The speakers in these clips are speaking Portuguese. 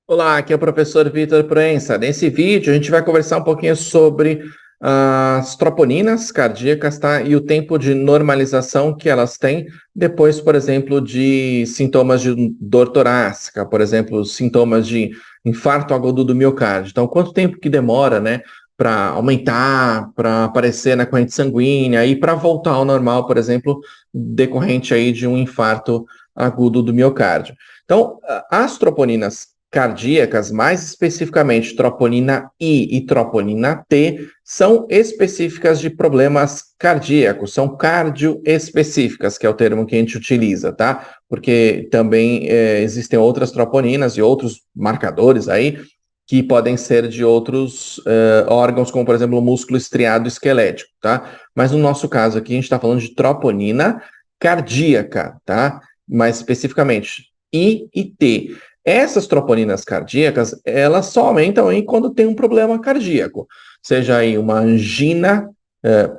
Olá, aqui é o professor Vitor Proença. Nesse vídeo, a gente vai conversar um pouquinho sobre as troponinas cardíacas, tá? E o tempo de normalização que elas têm depois, por exemplo, de sintomas de dor torácica, por exemplo, sintomas de infarto agudo do miocárdio. Então, quanto tempo que demora, né, para aumentar, para aparecer na corrente sanguínea e para voltar ao normal, por exemplo, decorrente aí de um infarto agudo do miocárdio. Então, as troponinas cardíacas, mais especificamente troponina I e troponina T, são específicas de problemas cardíacos, são cardioespecíficas, que é o termo que a gente utiliza, tá? Porque também existem outras troponinas e outros marcadores aí que podem ser de outros órgãos, como por exemplo o músculo estriado esquelético, tá? Mas no nosso caso aqui a gente está falando de troponina cardíaca, tá? Mais especificamente I e T. Essas troponinas cardíacas, elas só aumentam aí quando tem um problema cardíaco, seja aí uma angina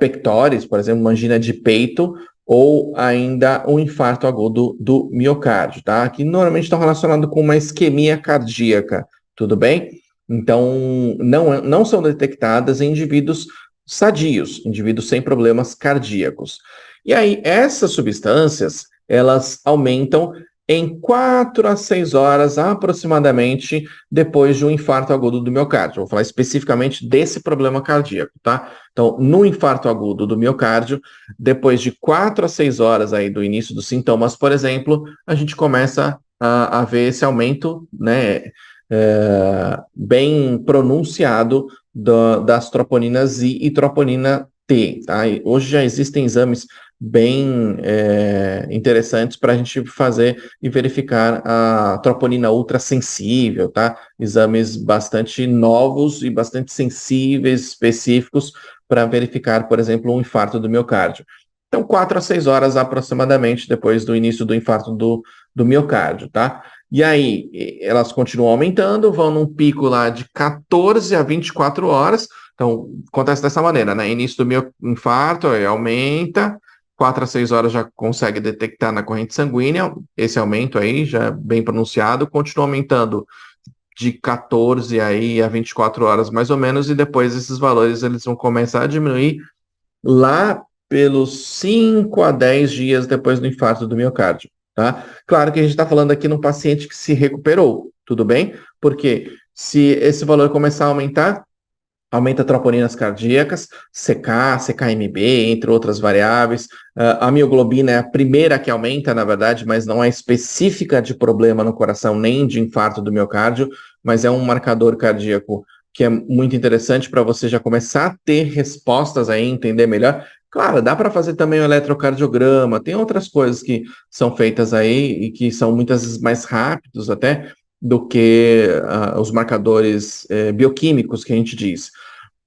pectoris, por exemplo, uma angina de peito, ou ainda um infarto agudo do miocárdio, tá? Que normalmente está relacionado com uma isquemia cardíaca, tudo bem? Então, não são detectadas em indivíduos sadios, indivíduos sem problemas cardíacos. E aí, essas substâncias, elas aumentam em 4 a 6 horas aproximadamente depois de um infarto agudo do miocárdio. Vou falar especificamente desse problema cardíaco, tá? Então, no infarto agudo do miocárdio, depois de 4 a 6 horas aí do início dos sintomas, por exemplo, a gente começa a ver esse aumento, né, bem pronunciado das troponinas I e troponina T, tá? E hoje já existem exames bem interessantes para a gente fazer e verificar a troponina ultrassensível, tá? Exames bastante novos e bastante sensíveis, específicos, para verificar, por exemplo, um infarto do miocárdio. Então, 4 a 6 horas aproximadamente depois do início do infarto do miocárdio, tá? E aí, elas continuam aumentando, vão num pico lá de 14 a 24 horas. Então, acontece dessa maneira, né? Início do meu infarto, aí aumenta, 4 a 6 horas já consegue detectar na corrente sanguínea, esse aumento aí já é bem pronunciado, continua aumentando de 14 aí a 24 horas mais ou menos, e depois esses valores eles vão começar a diminuir lá pelos 5 a 10 dias depois do infarto do miocárdio, tá? Claro que a gente está falando aqui num paciente que se recuperou, tudo bem? Porque se esse valor começar a aumentar, aumenta troponinas cardíacas, CK, CKMB, entre outras variáveis. A mioglobina é a primeira que aumenta, na verdade, mas não é específica de problema no coração nem de infarto do miocárdio, mas é um marcador cardíaco que é muito interessante para você já começar a ter respostas aí, entender melhor. Claro, dá para fazer também o eletrocardiograma, tem outras coisas que são feitas aí e que são muitas vezes mais rápidos até do que os marcadores bioquímicos que a gente diz.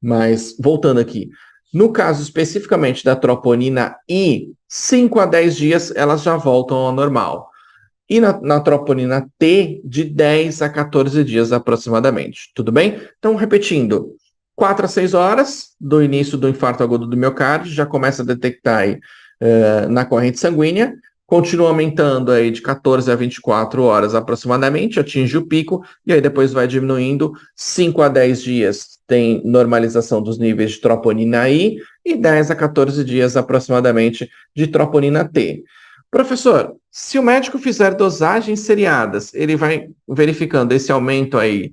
Mas, voltando aqui, no caso especificamente da troponina I, 5 a 10 dias elas já voltam ao normal. E na troponina T, de 10 a 14 dias aproximadamente. Tudo bem? Então, repetindo, 4 a 6 horas do início do infarto agudo do miocárdio, já começa a detectar aí, na corrente sanguínea, continua aumentando aí de 14 a 24 horas aproximadamente, atinge o pico, e aí depois vai diminuindo. 5 a 10 dias tem normalização dos níveis de troponina I, e 10 a 14 dias aproximadamente de troponina T. Professor, se o médico fizer dosagens seriadas, ele vai verificando esse aumento aí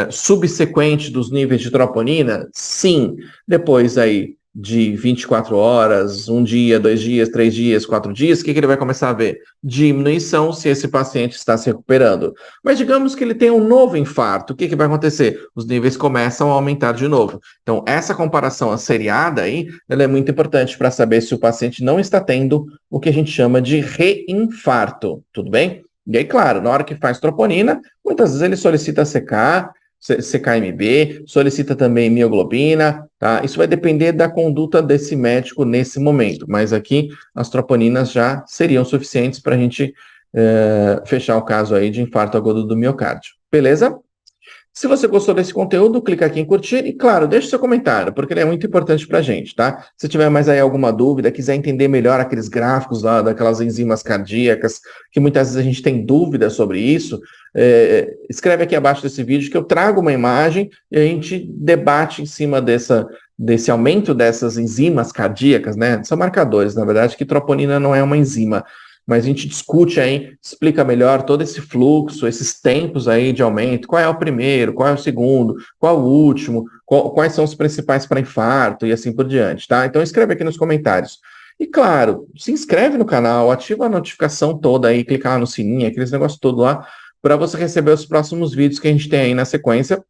subsequente dos níveis de troponina? Sim. Depois aí de 24 horas, um dia, 2 dias, 3 dias, 4 dias, o que ele vai começar a ver? Diminuição se esse paciente está se recuperando. Mas digamos que ele tem um novo infarto, o que vai acontecer? Os níveis começam a aumentar de novo. Então, essa comparação seriada aí, ela é muito importante para saber se o paciente não está tendo o que a gente chama de reinfarto, tudo bem? E aí, claro, na hora que faz troponina, muitas vezes ele solicita CK, CKMB, solicita também mioglobina, tá? Isso vai depender da conduta desse médico nesse momento, mas aqui as troponinas já seriam suficientes para a gente fechar o caso aí de infarto agudo do miocárdio. Beleza? Se você gostou desse conteúdo, clica aqui em curtir e, claro, deixe seu comentário, porque ele é muito importante para a gente, tá? Se tiver mais aí alguma dúvida, quiser entender melhor aqueles gráficos lá daquelas enzimas cardíacas, que muitas vezes a gente tem dúvida sobre isso, escreve aqui abaixo desse vídeo que eu trago uma imagem e a gente debate em cima desse aumento dessas enzimas cardíacas, né? São marcadores, na verdade, que troponina não é uma enzima. Mas a gente discute aí, explica melhor todo esse fluxo, esses tempos aí de aumento, qual é o primeiro, qual é o segundo, qual é o último, quais são os principais para infarto e assim por diante, tá? Então escreve aqui nos comentários. E claro, se inscreve no canal, ativa a notificação toda aí, clica lá no sininho, aqueles negócios todo lá, para você receber os próximos vídeos que a gente tem aí na sequência,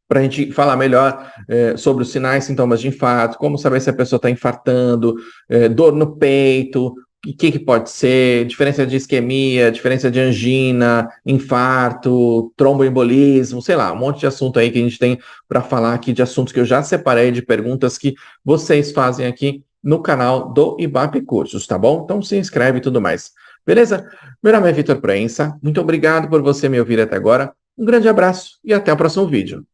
para a gente falar melhor sobre os sinais e sintomas de infarto, como saber se a pessoa está infartando, dor no peito, o que pode ser, diferença de isquemia, diferença de angina, infarto, tromboembolismo, sei lá, um monte de assunto aí que a gente tem para falar aqui, de assuntos que eu já separei, de perguntas que vocês fazem aqui no canal do Ibope Cursos, tá bom? Então se inscreve e tudo mais. Beleza? Meu nome é Vitor Proença, muito obrigado por você me ouvir até agora, um grande abraço e até o próximo vídeo.